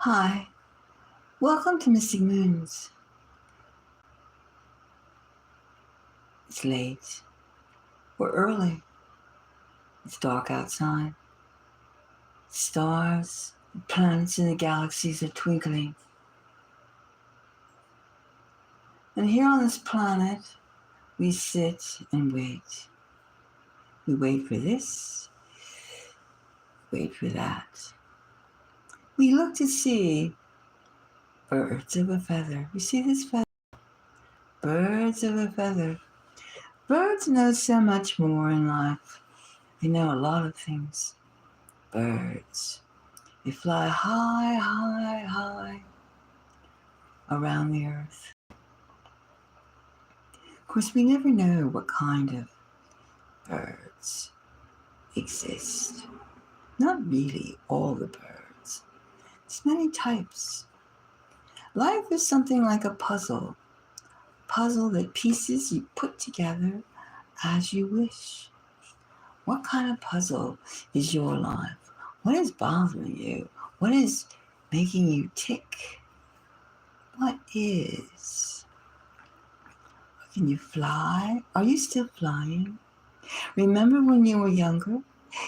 Hi, welcome to Missing Moons. It's late. We're early. It's dark outside. Stars, planets in the galaxies are twinkling. And here on this planet, we sit and wait. We wait for this, wait for that. We look to see birds of a feather. You see this feather? Birds of a feather. Birds know so much more in life. They know a lot of things. Birds. They fly high, high, high around the earth. Of course, we never know what kind of birds exist. Not really all the birds. There's many types. Life is something like a puzzle. Puzzle that pieces you put together as you wish. What kind of puzzle is your life? What is bothering you? What is making you tick? What is? Can you fly? Are you still flying? Remember when you were younger?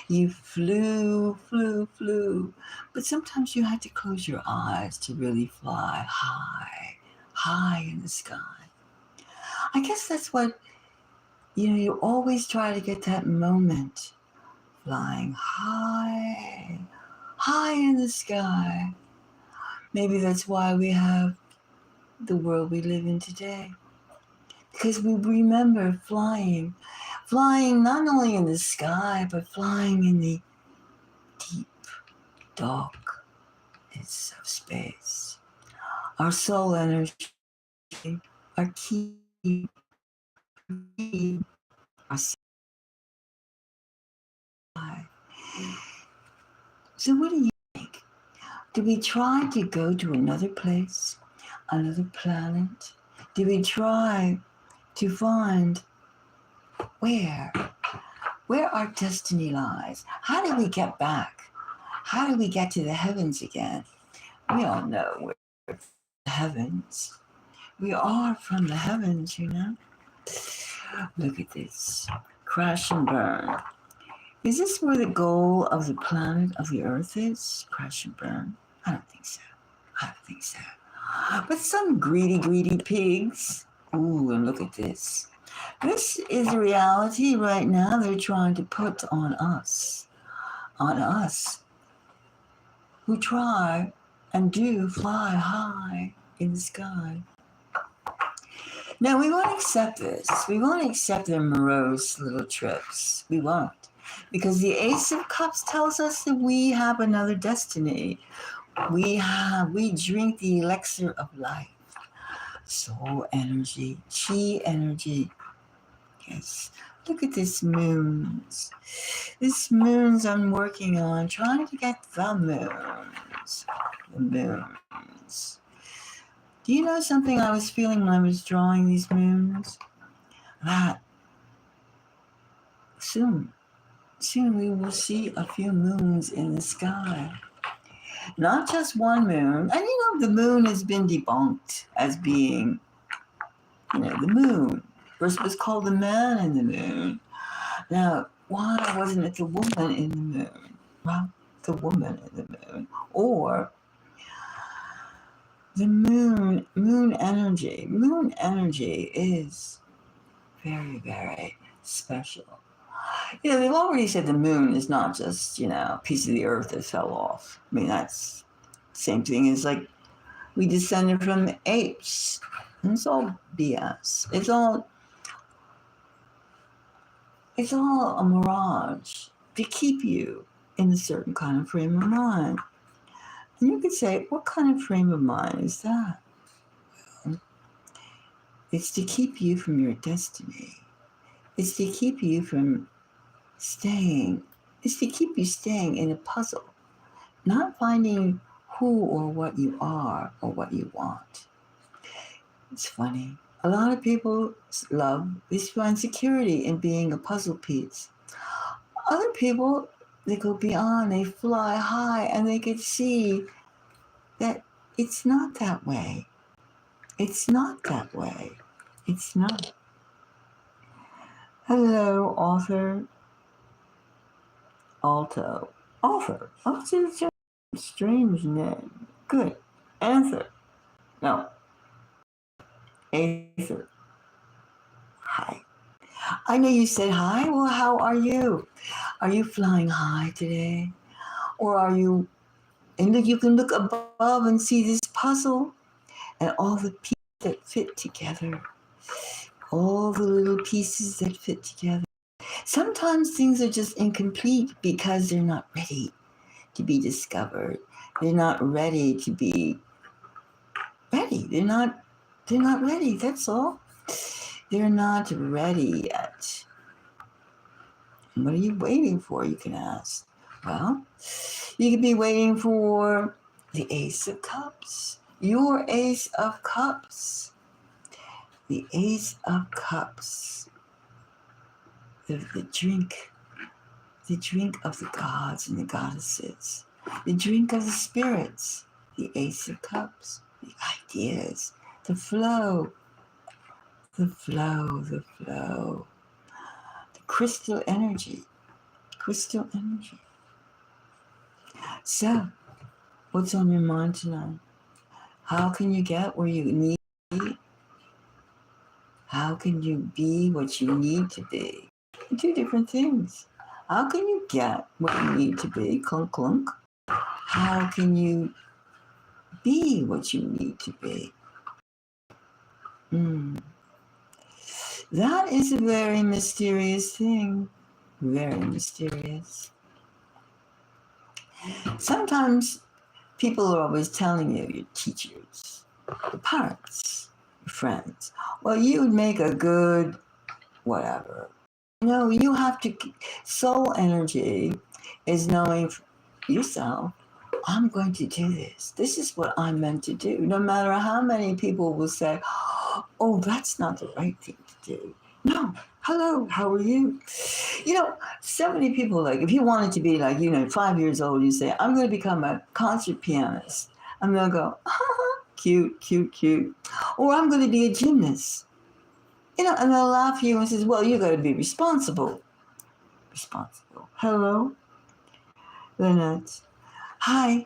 You flew, flew, flew. But sometimes you had to close your eyes to really fly high, high in the sky. I guess that's what, you always try to get that moment. Flying high, high in the sky. Maybe that's why we have the world we live in today. Because we remember flying not only in the sky, but flying in the deep darkness of space. Our soul energy, our key, our sky. So what do you think? Do we try to go to another place, another planet? Do we try to find where our destiny lies? How do we get back? How do we get to the heavens again? We all know we're the heavens. We are from the heavens, Look at this. Crash and burn. Is this where the goal of the planet of the earth is? Crash and burn? I don't think so. But some greedy pigs. Ooh, and look at this. This is a reality right now they're trying to put on us, who try and do fly high in the sky. Now, we won't accept this. We won't accept their morose little trips. We won't. Because the Ace of Cups tells us that we have another destiny. We drink the elixir of life. Soul energy, chi energy. Yes. Look at this moons. This moons I'm working on, trying to get the moons. The moons. Do you know something I was feeling when I was drawing these moons? That soon we will see a few moons in the sky. Not just one moon. And the moon has been debunked as being, the moon. First it was called the man in the moon. Now, why wasn't it the woman in the moon? Well, the woman in the moon. Or the moon energy. Moon energy is very, very special. They've already said the moon is not just, a piece of the earth that fell off. I mean, that's the same thing as like we descended from apes. And it's all BS. It's all a mirage to keep you in a certain kind of frame of mind. And you could say, what kind of frame of mind is that? Well, it's to keep you from your destiny. It's to keep you from staying. It's to keep you staying in a puzzle, not finding who or what you are or what you want. It's funny. A lot of people find security in being a puzzle piece. Other people, they go beyond, they fly high, and they could see that it's not that way. It's not that way. It's not. Hello, author. Alto. Author. Oh, it's a strange name. Good. Answer. No. Aether. Hi. I know you said hi. Well, how are you? Are you flying high today? Or are you, and look, you can look above and see this puzzle and all the pieces that fit together. All the little pieces that fit together. Sometimes things are just incomplete because they're not ready to be discovered. They're not ready to be ready. They're not ready, that's all. They're not ready yet. What are you waiting for, you can ask? Well, you could be waiting for the Ace of Cups. Your Ace of Cups. The Ace of Cups. The drink of the gods and the goddesses, the drink of the spirits, the Ace of Cups, the ideas, the flow, the flow, the flow, the crystal energy, crystal energy. So, what's on your mind tonight? How can you get where you need to be? How can you be what you need to be? Two different things. How can you get what you need to be? Clunk, clunk. How can you be what you need to be? That is a very mysterious thing. Very mysterious. Sometimes people are always telling you, your teachers, your parents, your friends, well, you would make a good whatever. No, you have to, soul energy is knowing yourself, I'm going to do this. This is what I'm meant to do. No matter how many people will say, oh, that's not the right thing to do. No, hello, how are you? So many people, like, if you wanted to be like, 5 years old, you say, I'm going to become a concert pianist. I'm going to go, cute, cute, cute. Or I'm going to be a gymnast. And they'll laugh at you and says, well, you got to be responsible. Responsible. Hello, Lynette. Hi,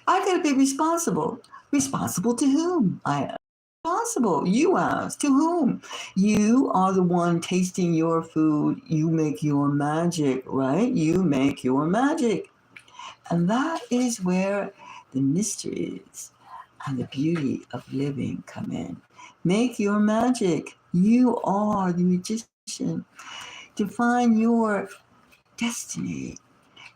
I got to be responsible. Responsible to whom? I am responsible. You ask. To whom? You are the one tasting your food. You make your magic, right? You make your magic. And that is where the mysteries and the beauty of living come in. Make your magic. You are the magician. Define your destiny.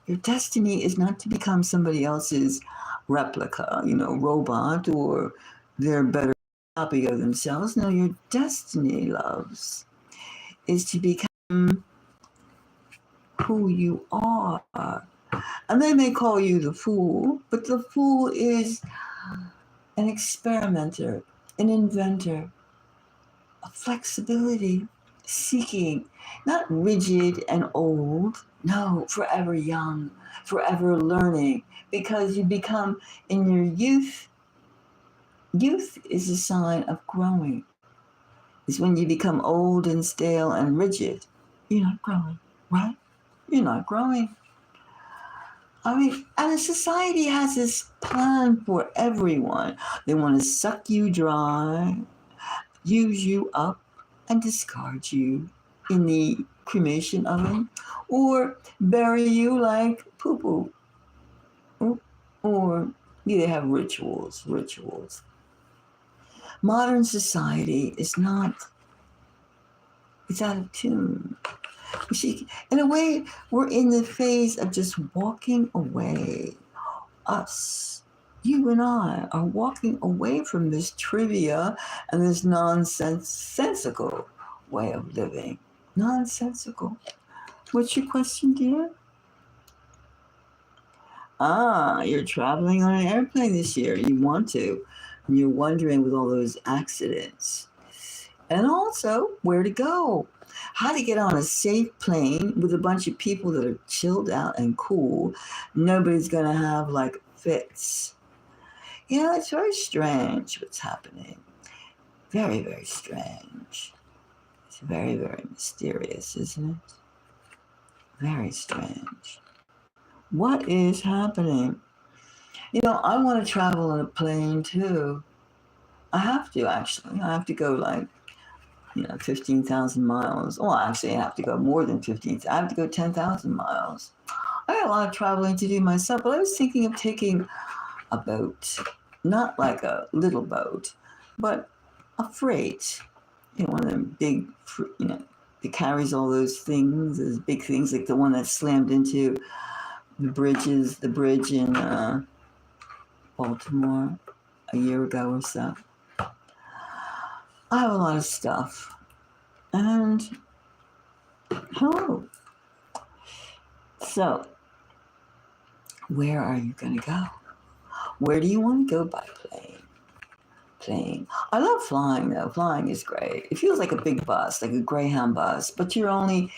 Your destiny is not to become somebody else's replica, robot, or their better copy of themselves. No, your destiny, loves, is to become who you are. And they may call you the fool, but the fool is an experimenter, an inventor, a flexibility seeking, not rigid and old, no, forever young, forever learning, because you become, in your youth is a sign of growing. It's when you become old and stale and rigid, you're not growing, right? You're not growing. And a society has this plan for everyone. They want to suck you dry, use you up, and discard you in the cremation oven, or bury you like poo-poo. Or they have rituals. Modern society is not, it's out of tune. You see, in a way, we're in the phase of just walking away. Us, you and I, are walking away from this trivia and this nonsensical way of living. Nonsensical. What's your question, dear? You're traveling on an airplane this year. You want to. And you're wondering with all those accidents. And also, where to go. How to get on a safe plane with a bunch of people that are chilled out and cool. Nobody's going to have like fits. Yeah, it's very strange what's happening. Very, very strange. It's very, very mysterious, isn't it? Very strange. What is happening? I want to travel on a plane too. I have to actually. I have to go like 15,000 miles. Well, actually, I have to go more than 15. I have to go 10,000 miles. I got a lot of traveling to do myself, but I was thinking of taking a boat, not like a little boat, but a freight. One of them big, that carries all those things, those big things, like the one that slammed into the bridge in Baltimore a year ago or so. I have a lot of stuff. And, oh, so where are you going to go? Where do you want to go by plane? I love flying, though. Flying is great. It feels like a big bus, like a Greyhound bus, but you're only,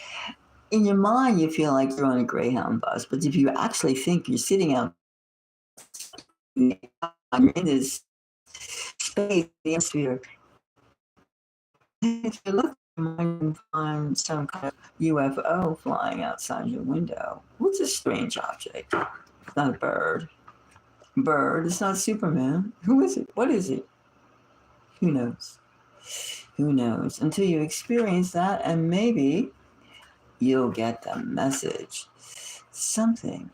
in your mind, you feel like you're on a Greyhound bus. But if you actually think you're sitting out, you're in this space, the atmosphere, if you look, you might find some kind of UFO flying outside your window. What's a strange object? It's not a bird. It's not Superman. Who is it? What is it? Who knows? Who knows? Until you experience that, and maybe you'll get the message. Something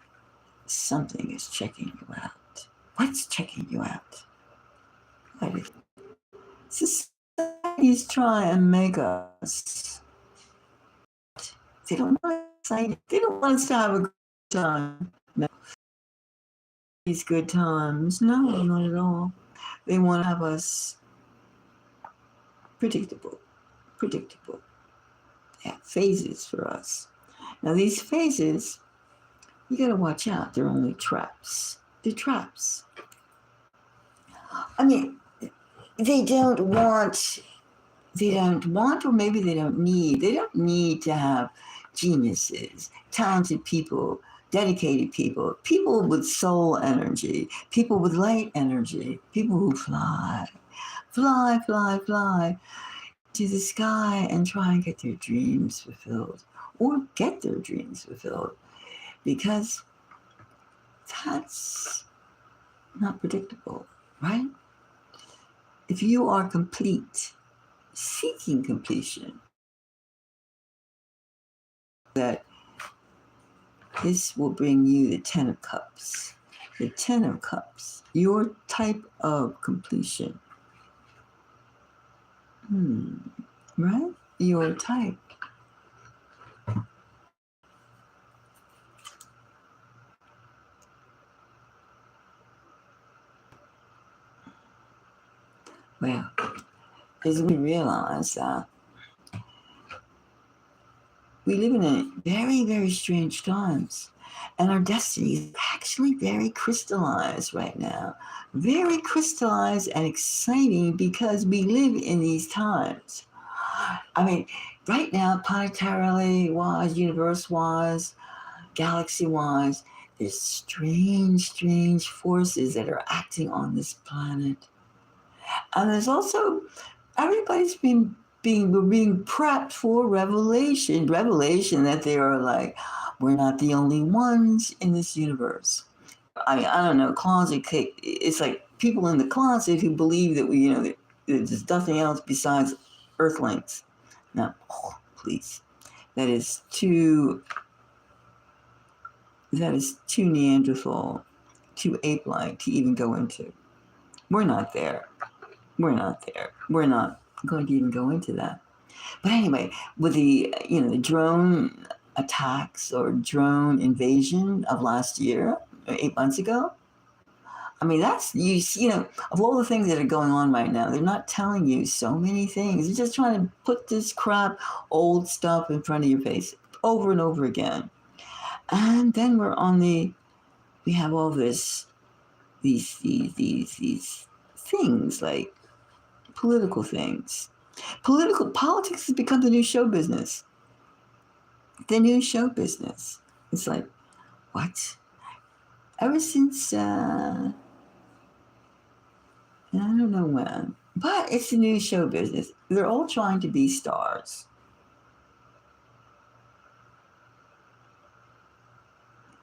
is checking you out. What's checking you out? What is it? Societies try and make us. They don't want us. They don't want us to have a good time. No. These good times. No, not at all. They want to have us predictable. They have phases for us. Now these phases, you gotta watch out. They're only traps. They're traps. I mean, they don't want, or maybe they don't need to have geniuses, talented people, dedicated people with soul energy, people with light energy, people who fly to the sky and try and get their dreams fulfilled, or get their dreams fulfilled, because that's not predictable, right? If you are complete, seeking completion, that this will bring you the 10 of Cups. The 10 of Cups, your type of completion. Right? Your type. Well, as we realize that we live in a very, very strange times, and our destiny is actually very crystallized right now. Very crystallized and exciting because we live in these times. I mean, right now, planetarily wise, universe wise, galaxy wise, there's strange forces that are acting on this planet. And there's also, everybody's we're being prepped for revelation that they are like, we're not the only ones in this universe. I mean, I don't know, it's like people in the closet who believe that there's nothing else besides earthlings. Now, please, that is too Neanderthal, too ape-like to even go into. We're not there. We're not going to even go into that. But anyway, with the drone attacks or drone invasion of last year, 8 months ago, I mean, that's, of all the things that are going on right now, they're not telling you so many things. They're just trying to put this crap, old stuff in front of your face over and over again. And then we have all these things like political things. Politics has become the new show business. The new show business. It's like, what? Ever since And I don't know when. But it's the new show business. They're all trying to be stars.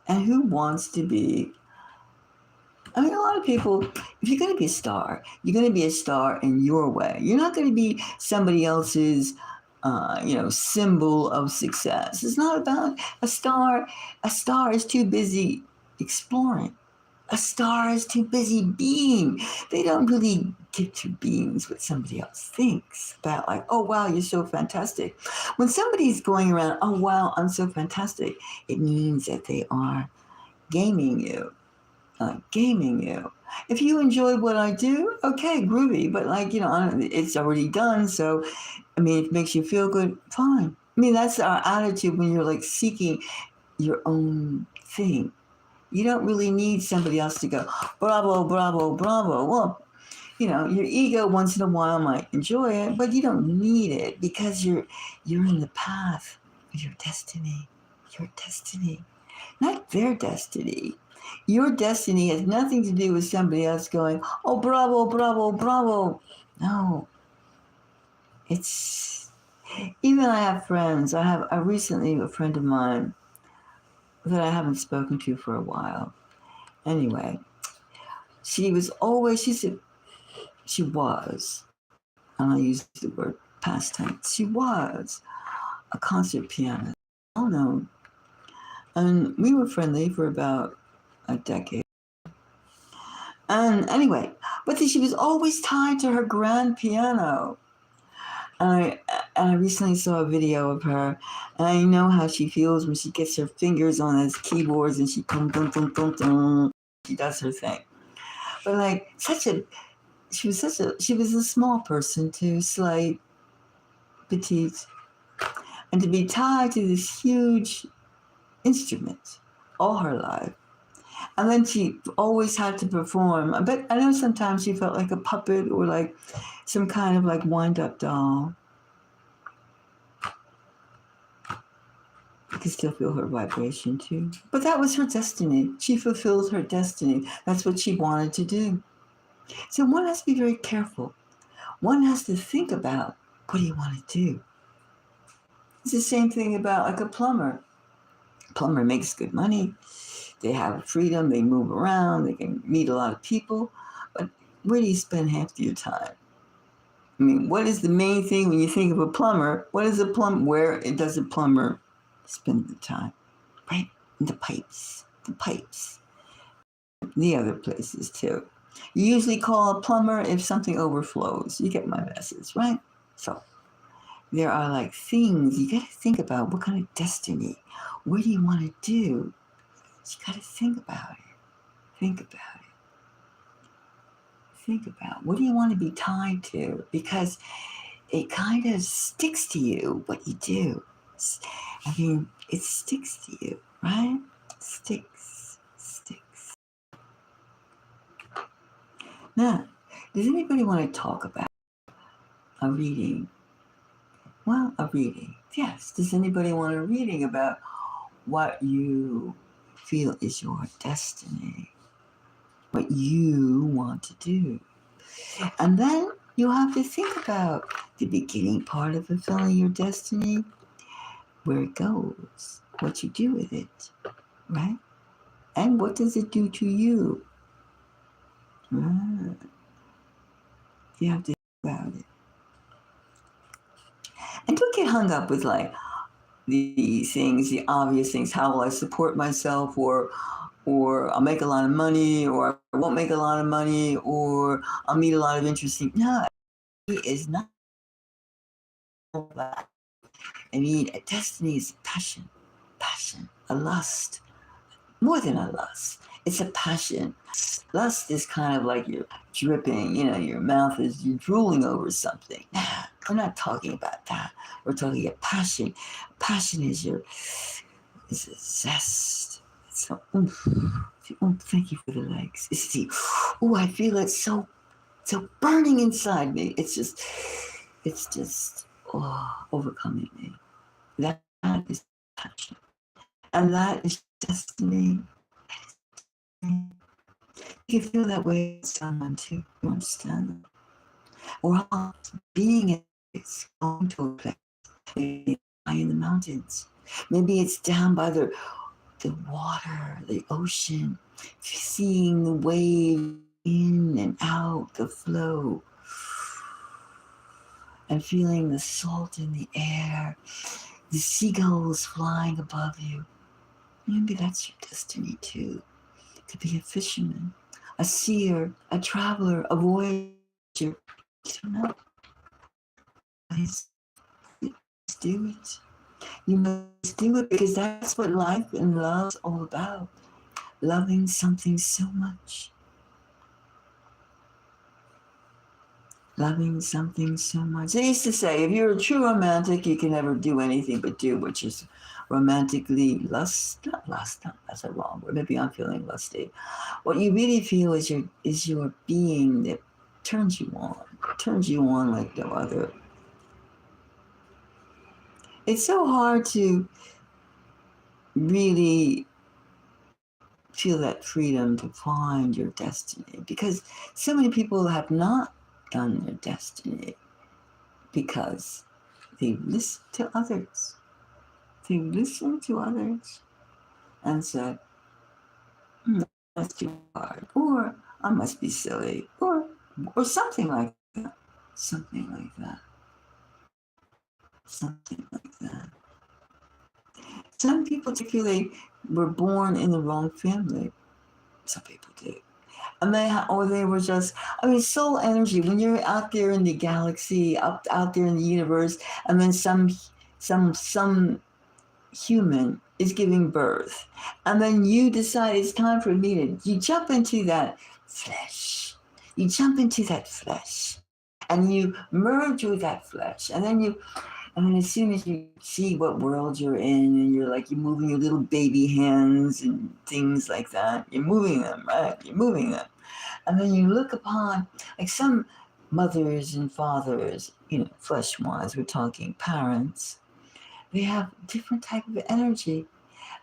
And who wants to be? I mean, a lot of people, if you're going to be a star, you're going to be a star in your way. You're not going to be somebody else's, symbol of success. It's not about a star. A star is too busy exploring. A star is too busy being. They don't really get to beings what somebody else thinks about, like, oh, wow, you're so fantastic. When somebody's going around, oh, wow, I'm so fantastic, it means that they are gaming you. Gaming you. If you enjoy what I do, okay, groovy, but it's already done. So, I mean, if it makes you feel good, fine. I mean, that's our attitude when you're like seeking your own thing. You don't really need somebody else to go, bravo, bravo, bravo. Well, your ego once in a while might enjoy it, but you don't need it because you're in the path of your destiny. Your destiny, not their destiny. Your destiny has nothing to do with somebody else going, oh, bravo, bravo, bravo. No. It's, even I have friends. I recently, a friend of mine that I haven't spoken to for a while. Anyway, she was, and I use the word past tense, she was a concert pianist. Oh no. And we were friendly for about a decade. And anyway, but she was always tied to her grand piano. And I recently saw a video of her, and I know how she feels when she gets her fingers on those keyboards and she she does her thing. But like she was a small person too, slight, petite, and to be tied to this huge instrument all her life. And then she always had to perform. But I know sometimes she felt like a puppet or like some kind of like wind-up doll. You can still feel her vibration too. But that was her destiny. She fulfilled her destiny. That's what she wanted to do. So one has to be very careful. One has to think about, what do you want to do? It's the same thing about like a plumber. Plumber makes good money. They have freedom. They move around. They can meet a lot of people. But where do you spend half of your time? I mean, what is the main thing when you think of a plumber? What is a plumber? Where does a plumber spend the time? Right? In the pipes. The other places too. You usually call a plumber if something overflows. You get my message, right? So there are like things you got to think about. What kind of destiny? What do you want to do? You got to think about it. Think about what do you want to be tied to, because it kind of sticks to you what you do. I mean, it sticks to you, right? Sticks. Now, does anybody want to talk about a reading? Well, a reading. Yes. Does anybody want a reading about what you feel is your destiny? What you want to do? And then you have to think about the beginning part of fulfilling your destiny, where it goes, what you do with it, right? And what does it do to you? Right. You have to think about it. And don't get hung up with like the things, the obvious things. How will I support myself, or I'll make a lot of money, or I won't make a lot of money, or I'll meet a lot of interesting. No, it is not that. I mean, a destiny is passion, a lust, more than a lust. It's a passion. Lust is kind of like you're dripping, your mouth is, you're drooling over something. Nah, we're not talking about that. We're talking about passion. Passion is a zest. It's so oomph. Thank you for the legs. It's the, I feel it so burning inside me. It's just overcoming me. That is passion. And that is destiny. You can feel that way with someone too. You understand them. We're all being in a place, going to a place. Maybe high in the mountains. Maybe it's down by the water, the ocean, seeing the waves in and out, the flow, and feeling the salt in the air, the seagulls flying above you. Maybe that's your destiny too. To be a fisherman, a seer, a traveler, a voyager. You don't know. Please do it. You must do it because that's what life and love's all about. Loving something so much. Loving something so much. They used to say, if you're a true romantic, you can never do anything but do what you're romantically not that's a wrong word. Maybe I'm feeling lusty. What you really feel is your being that turns you on like no other. It's so hard to really feel that freedom to find your destiny because so many people have not done their destiny because they listen to others. They listen to others and said, that's too hard, or I must be silly, or something like that. Something like that. Something like that. Some people feel they were born in the wrong family. Some people do. And they were just, soul energy, when you're out there in the galaxy, out there in the universe, and then some human is giving birth, and then you decide it's time for me you jump into that flesh. You jump into that flesh, and you merge with that flesh, and then as soon as you see what world you're in, and you're moving your little baby hands and things like that, you're moving them, right? You're moving them. And then you look upon, like some mothers and fathers, flesh-wise, we're talking parents, they have different type of energy.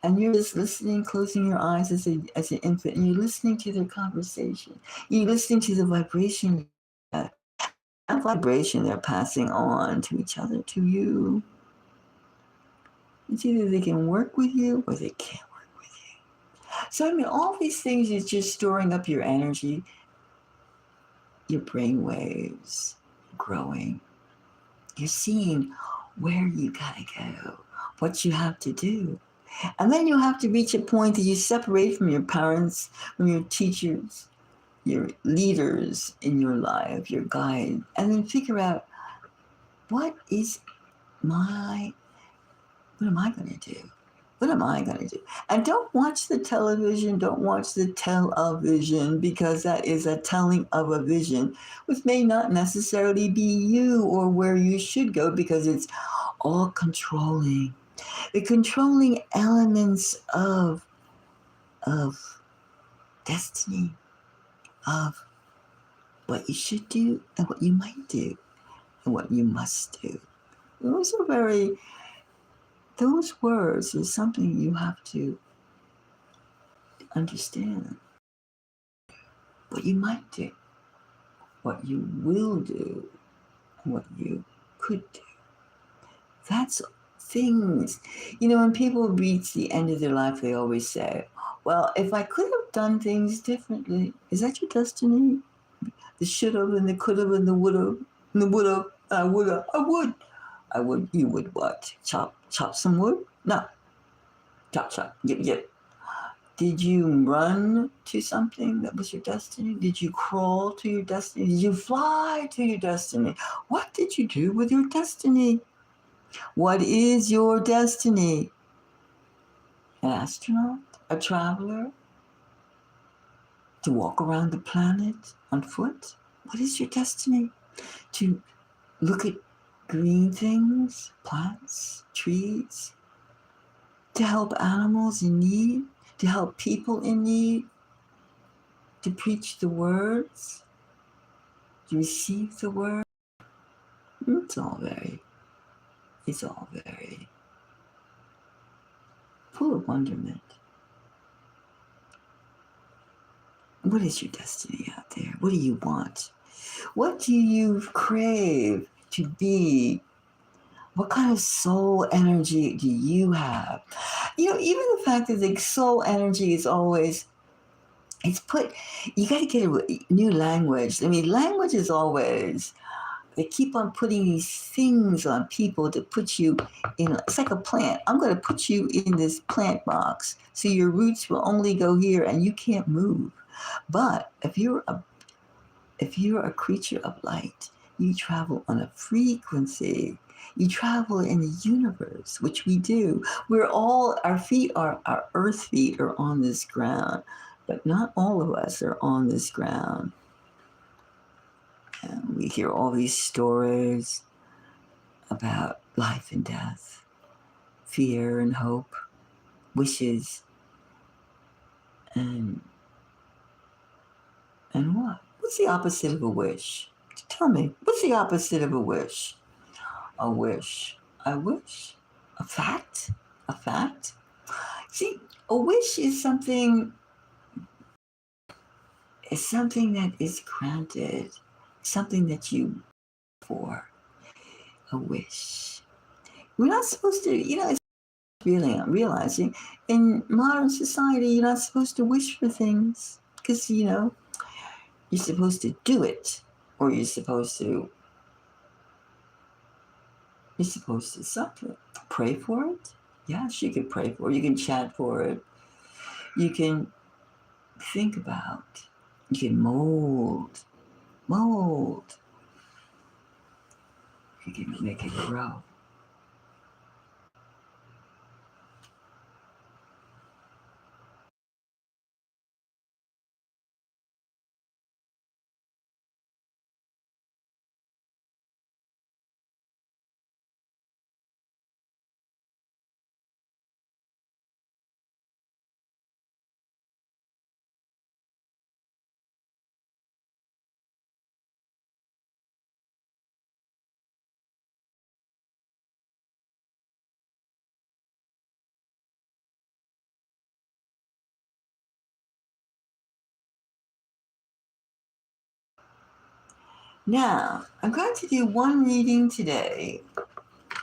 And you're just listening, closing your eyes as an infant, and you're listening to their conversation. You're listening to the vibration, that vibration they're passing on to each other, to you. It's either they can work with you or they can't work with you. So, all these things is just storing up your energy, your brain waves growing. You're seeing where you gotta go, what you have to do. And then you'll have to reach a point that you separate from your parents, from your teachers, your leaders in your life, your guide, and then figure out what am I going to do? What am I going to do? And don't watch the television, don't watch the television, because that is a telling of a vision, which may not necessarily be you or where you should go, because it's all controlling. The controlling elements of destiny, of what you should do and what you might do and what you must do. Those words are something you have to understand. What you might do, what you will do, and what you could do. That's things. When people reach the end of their life, they always say, well, if I could have done things differently, is that your destiny? The should have and the could have and the would have and the would have. I would. You would what? Chop some wood? No. Chop. Yep. Did you run to something that was your destiny? Did you crawl to your destiny? Did you fly to your destiny? What did you do with your destiny? What is your destiny? An astronaut? A traveler? To walk around the planet on foot? What is your destiny? To look at green things, plants, trees? To help animals in need? To help people in need? To preach the words? To receive the word? It's all very full of wonderment. What is your destiny out there? What do you want? What do you crave to be? What kind of soul energy do you have? You know, even the fact that the soul energy is always, it's put, you got to get a new language. I mean, language is always, they keep on putting these things on people to put you in, it's like a plant. I'm going to put you in this plant box so your roots will only go here and you can't move. But if you're a creature of light, you travel on a frequency. You travel in the universe, which we do. We're all, our earth feet are on this ground, but not all of us are on this ground. And we hear all these stories about life and death, fear and hope, wishes, and what? What's the opposite of a wish? Tell me, what's the opposite of a wish? A wish. A wish? A fact? A fact? See, a wish is something that is granted, something that you for. A wish. We're not supposed to, you know, it's really I'm realizing in modern society you're not supposed to wish for things because, you know, you're supposed to do it, or you're supposed to something. Pray for it? Yes, you can pray for it. You can chat for it. You can think about. You can mold. You can make it grow. Now, I'm going to do one reading today.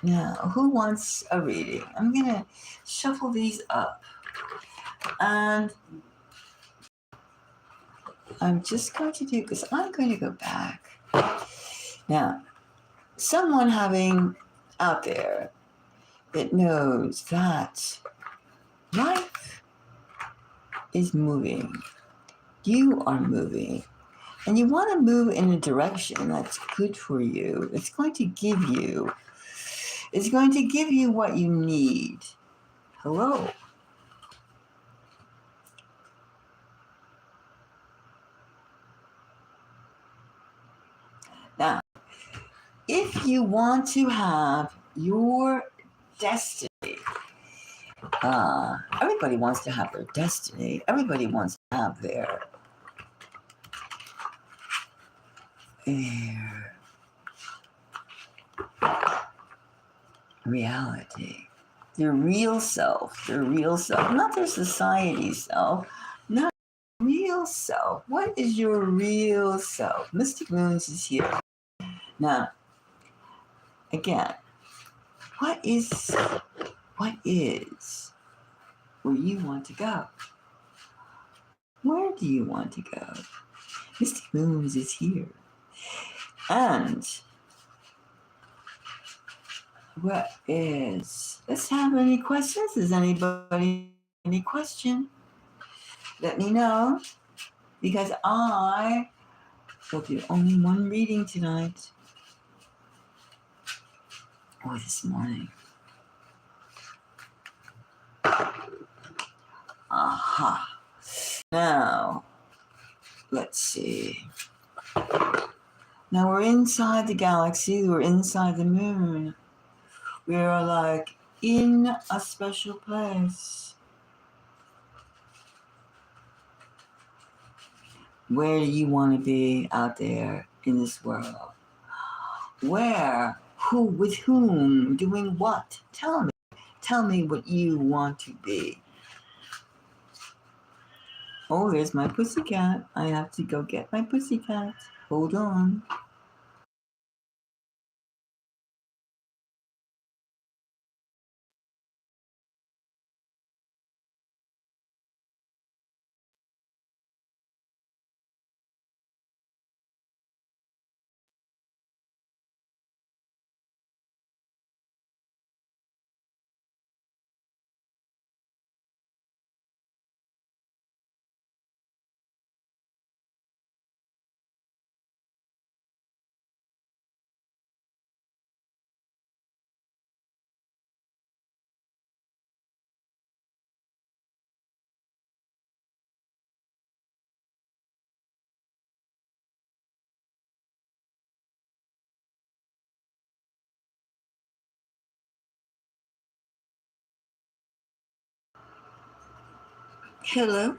Now, who wants a reading? I'm going to shuffle these up. And I'm just going to do, because I'm going to go back. Now, someone having out there that knows that life is moving. You are moving. And you want to move in a direction that's good for you. It's going to give you what you need. Hello. Now, if you want to have your destiny, everybody wants to have their destiny. Everybody wants to have their reality, their real self, not their society self, not real self. What is your real self? Mystic Moons is here. Now, again, what is where you want to go? Where do you want to go? Mystic Moons is here. And let's have any questions? Does anybody any question? Let me know, because I will do only one reading tonight or this morning. Aha. Now, let's see. Now we're inside the galaxy, we're inside the moon. We're like in a special place. Where do you want to be out there in this world? Where? Who? With whom? Doing what? Tell me. Tell me what you want to be. Oh, there's my pussycat. I have to go get my pussycat. Hold on. Hello.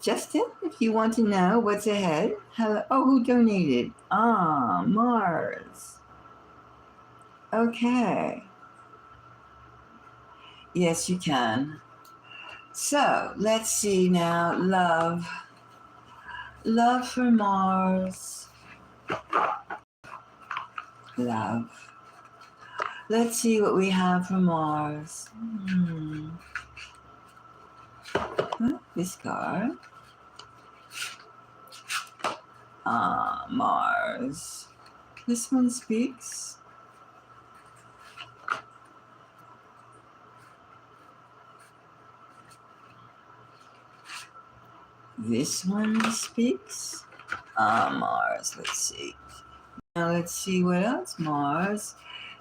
Justin, if you want to know what's ahead. Hello. Oh, who donated? Ah, Mars. Okay. Yes, you can. So, let's see now. Love. Love for Mars. Love. Let's see what we have for Mars. This card. Ah, Mars. This one speaks. This one speaks. Ah, Mars. Let's see. Now let's see what else Mars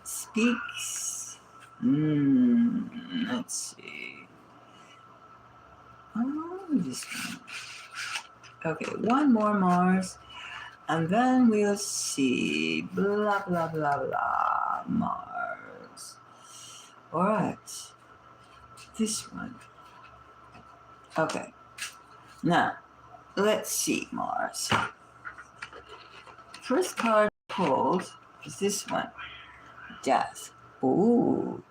speaks. Let's see. Oh, this one. Okay, one more Mars. And then we'll see. Blah, blah, blah, blah. Mars. All right. This one. Okay. Now, let's see Mars. First card pulled is this one. Death. Ooh.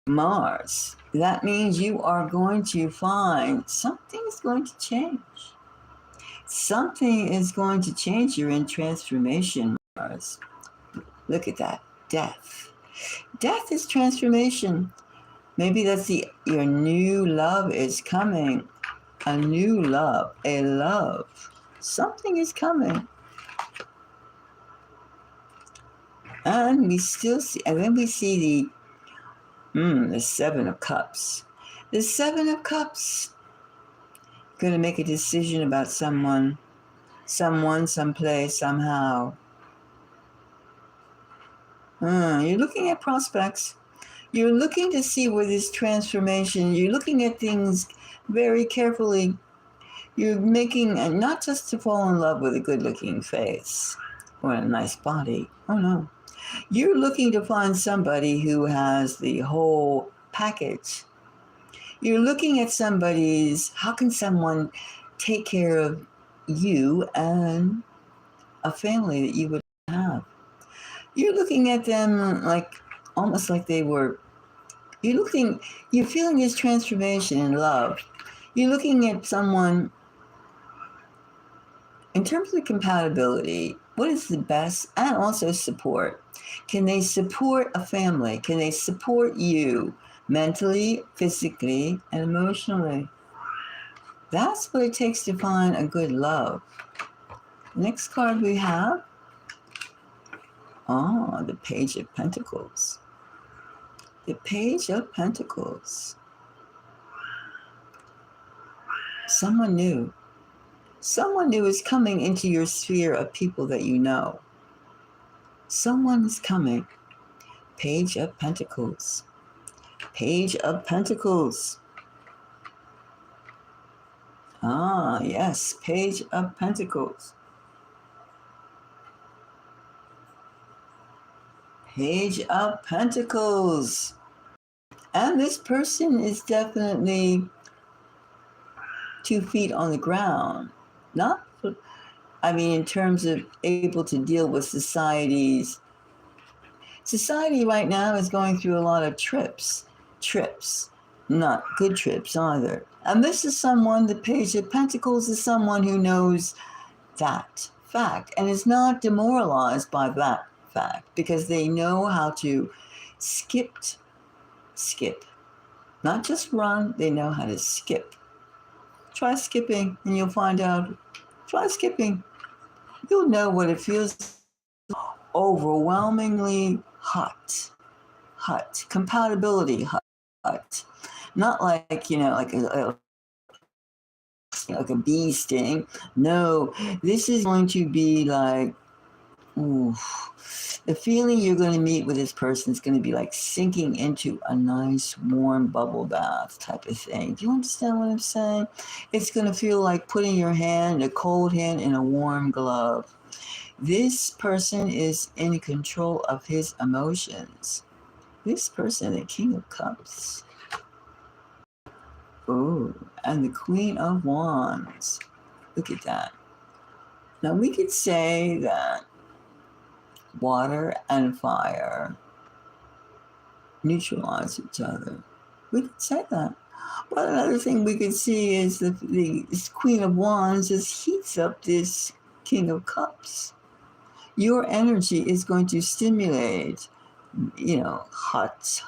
Mars. That means you are going to find something is going to change. Something is going to change. You're in transformation, Mars. Look at that. Death. Death is transformation. Maybe that's your new love is coming. A new love. A love. Something is coming. And we still see, and then we see the Seven of Cups. The Seven of Cups. Going to make a decision about someone, someplace, somehow. You're looking at prospects. You're looking to see where this transformation, you're looking at things very carefully. You're making, and not just to fall in love with a good looking face or a nice body. Oh no. You're looking to find somebody who has the whole package. You're looking at how can someone take care of you and a family that you would have? You're looking at them like, almost like they were, you're feeling this transformation in love. You're looking at someone, in terms of compatibility, what is the best, and also support. Can they support a family? Can they support you mentally, physically, and emotionally? That's what it takes to find a good love. Next card we have, the Page of Pentacles. The Page of Pentacles. Someone new. Someone new is coming into your sphere of people that you know. Someone is coming. Page of Pentacles. Page of Pentacles. Yes, Page of Pentacles. Page of Pentacles. And this person is definitely 2 feet on the ground. In terms of able to deal with society right now is going through a lot of trips. trips, not good trips either. And this is someone, the Page of Pentacles is someone who knows that fact and is not demoralized by that fact because they know how to skip, not just run, they know how to skip. Try skipping and you'll find out. Try skipping. You'll know what it feels overwhelmingly hot, compatibility hot. Not like, like a bee sting. No, this is going to be like, ooh, the feeling you're going to meet with this person is going to be like sinking into a nice warm bubble bath type of thing. Do you understand what I'm saying? It's going to feel like putting your hand, a cold hand, in a warm glove. This person is in control of his emotions. This person, the King of Cups. Oh, and the Queen of Wands. Look at that. Now we could say that water and fire neutralize each other. We could say that. But another thing we could see is this Queen of Wands just heats up this King of Cups. Your energy is going to stimulate, hot,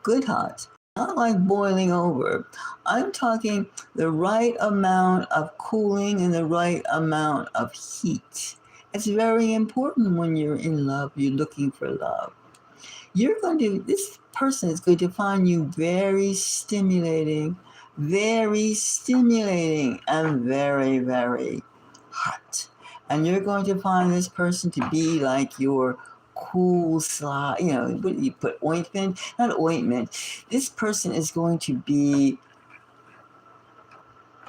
good hot. Not like boiling over. I'm talking the right amount of cooling and the right amount of heat. It's very important when you're in love, you're looking for love. This person is going to find you very stimulating, and very, very hot. And you're going to find this person to be like your cool slide, what do you put, ointment? Not ointment. This person is going to be,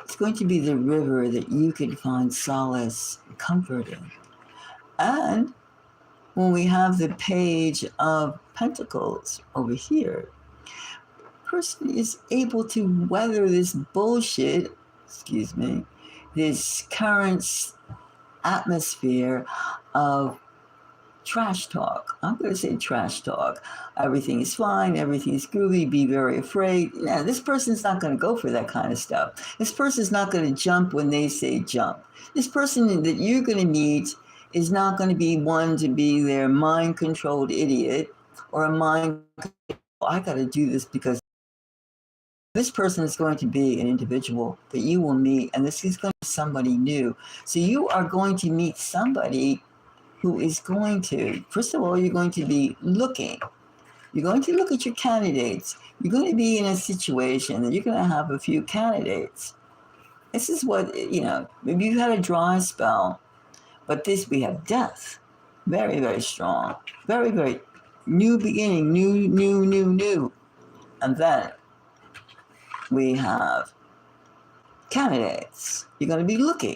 it's going to be the river that you can find solace and comfort in. And when we have the Page of Pentacles over here, person is able to weather this bullshit, this current atmosphere of trash talk. I'm going to say trash talk. Everything is fine. Everything is groovy. Be very afraid. Yeah, this person's not going to go for that kind of stuff. This person's not going to jump when they say jump. This person that you're going to meet is not going to be one to be their mind-controlled idiot or a I got to do this because this person is going to be an individual that you will meet, and this is going to be somebody new. So you are going to meet somebody who is going to, first of all, you're going to be looking. You're going to look at your candidates. You're going to be in a situation that you're going to have a few candidates. This is what, maybe you've had a dry spell, but we have death. Very, very strong. Very, very new beginning, new. And then we have candidates. You're going to be looking.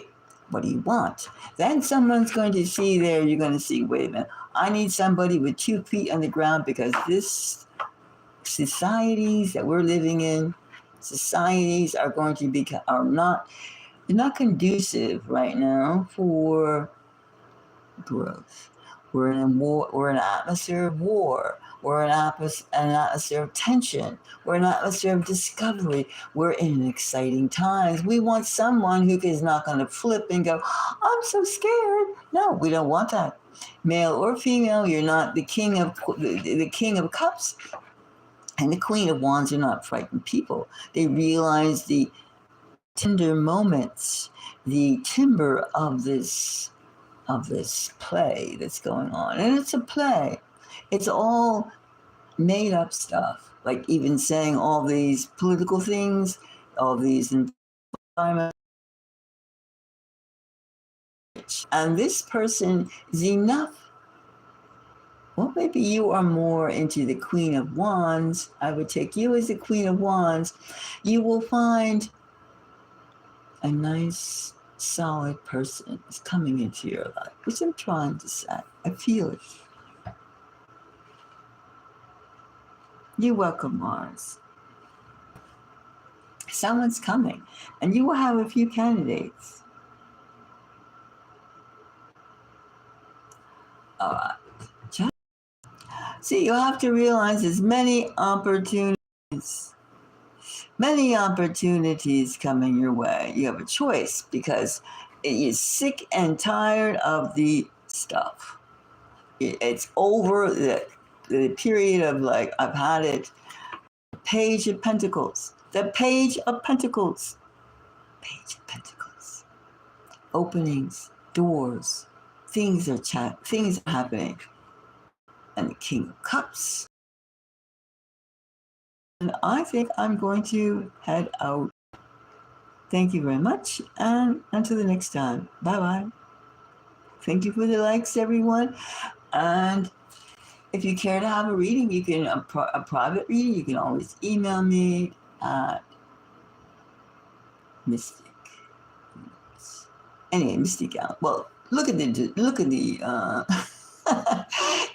What do you want? Then someone's going to see there, you're going to see, wait a minute, I need somebody with 2 feet on the ground because this societies that we're living in, societies are going to be, they're not conducive right now for growth. We're in a war, we're in an atmosphere of war. We're in an atmosphere of tension. We're in an atmosphere of discovery. We're in exciting times. We want someone who is not going to flip and go, I'm so scared. No, we don't want that. Male or female, you're not the king of cups and the Queen of Wands are not frightened people. They realize the tender moments, the timber of this play that's going on. And it's a play. It's all made up stuff. Like even saying all these political things, all these environment. And this person is enough. Well, maybe you are more into the Queen of Wands. I would take you as the Queen of Wands. You will find a nice, solid person is coming into your life, which I'm trying to say. I feel it. You're welcome, Mars. Someone's coming, and you will have a few candidates. All right. See, you have to realize there's many opportunities coming your way. You have a choice because you're sick and tired of the stuff. It's over the period of like, I've had it. Page of Pentacles. The Page of Pentacles. Page of Pentacles. Openings, doors, things are happening. And the King of Cups. And I think I'm going to head out. Thank you very much, and until the next time. Bye-bye. Thank you for the likes, everyone. And if you care to have a reading, you can, a private reading, you can always email me at Mystic. Anyway, Mystic out. Well, look at the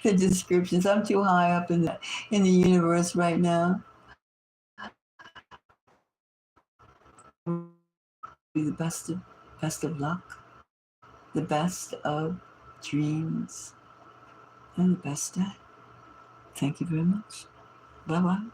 the descriptions. I'm too high up in the universe right now. Be the best of luck, the best of dreams, and the best day. Thank you very much. Bye bye.